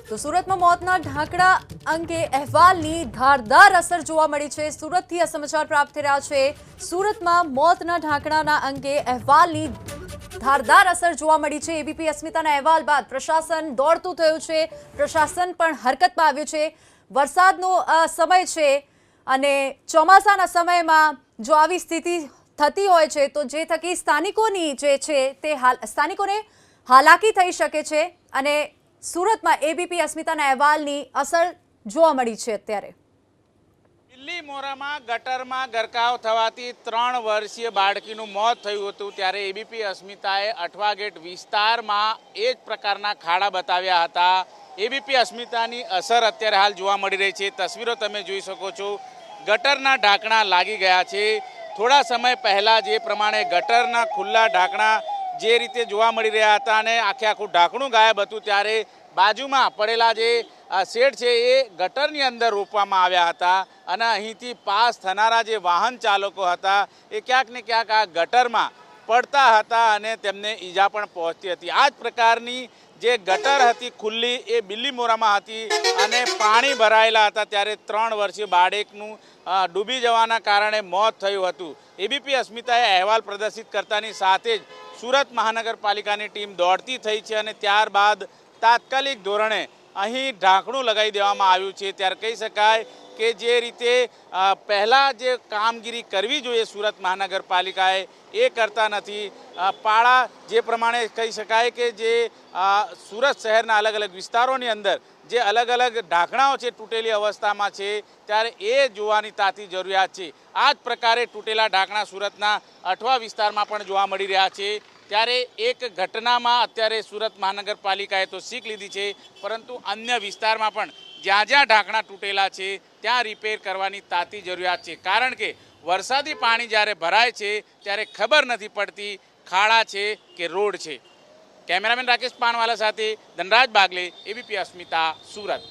તો સુરતમાં મોતના ઢાંકણા અંગે અહેવાલની ધારદાર અસર જોવા મળી છે। સુરતથી આ સમાચાર પ્રાપ્ત થઈ રહ્યા છે। સુરતમાં મોતના ઢાંકણાના અંગે અહેવાલની ધારદાર અસર જોવા મળી છે। એબીપી અસ્મિતાના અહેવાલ બાદ પ્રશાસન દોડતું થયું છે, પ્રશાસન પણ હરકતમાં આવ્યું છે। વરસાદનો સમય છે અને ચોમાસાના સમયમાં જો આવી સ્થિતિ થતી હોય છે તો જે થકી સ્થાનિકોની જે છે તે સ્થાનિકોને હાલાકી થઈ શકે છે અને સુરતમાં એબીપી અસ્મિતાના અહેવાલની અસર જોવા મળી છે। અત્યારે બિલ્લીમોરામાં ગટરમાં ગરકાવ થવાથી 3 વર્ષીય બાળકીનું મોત થયું હતું, ત્યારે એબીપી અસ્મિતાએ અઠવા ગેટ વિસ્તારમાં એ જ પ્રકારના ખાડા બતાવ્યા હતા। એબીપી અસ્મિતાની અસર અત્યારે હાલ જોવા મળી રહી છે। તસવીરો તમે જોઈ શકો છો, ગટરના ઢાંકણા લાગી ગયા છે। થોડા સમય પહેલાં જે પ્રમાણે ગટરના ખુલ્લા ઢાંકણા જે રીતે જોવા મળી રહ્યા હતા અને આખું ઢાંકણું ગાયબ હતું, ત્યારે બાજુમાં પડેલા જે શેડ છે એ ગટરની અંદર રોપવામાં આવ્યા હતા અને અહીંથી પાસ થનારા જે વાહન ચાલકો હતા એ ક્યાંક ને ક્યાંક આ ગટરમાં પડતા હતા અને તેમને ઈજા પણ પહોંચતી હતી। આ જ પ્રકારની જે ગટર હતી ખુલ્લી એ બિલ્લીમોરામાં હતી અને પાણી ભરાયેલા હતા, ત્યારે 3 વર્ષીય બાળકનું ડૂબી જવાના કારણે મોત થયું હતું। એબીપી અસ્મિતાએ અહેવાલ પ્રદર્શિત કરતાની સાથે જ સુરત મહાનગરપાલિકાની ટીમ દોડતી થઈ છે અને ત્યારબાદ તાત્કાલિક ધોરણે અહીં ઢાંકણું લગાવી દેવામાં આવ્યું છે। ત્યારે કહી શકાય કે જે રીતે પહેલાં જે કામગીરી કરવી જોઈએ સુરત મહાનગરપાલિકાએ એ કરતા નથી। પાળા જે પ્રમાણે કહી શકાય કે જે સુરત શહેરના અલગ અલગ વિસ્તારોની અંદર જે અલગ અલગ ઢાંકણાઓ છે તૂટેલી અવસ્થામાં છે, ત્યારે એ જોવાની તાતી જરૂરિયાત છે। આ જ પ્રકારે તૂટેલા ઢાંકણા સુરતના અઠવા વિસ્તારમાં પણ જોવા મળી રહ્યા છે। ત્યારે એક ઘટનામાં અત્યારે સુરત મહાનગરપાલિકાએ તો શીખ લીધી છે, પરંતુ અન્ય વિસ્તારમાં પણ જ્યાં જ્યાં ઢાંકણા તૂટેલા છે ત્યાં રિપેર કરવાની તાતી જરૂરિયાત છે, કારણ કે વરસાદી પાણી જ્યારે ભરાય છે ત્યારે ખબર નથી પડતી ખાડા છે કે રોડ છે। કેમેરામેન રાકેશ પાનવાલા સાથે ધનરાજ બાગલે, એબીપી અસ્મિતા, સુરત।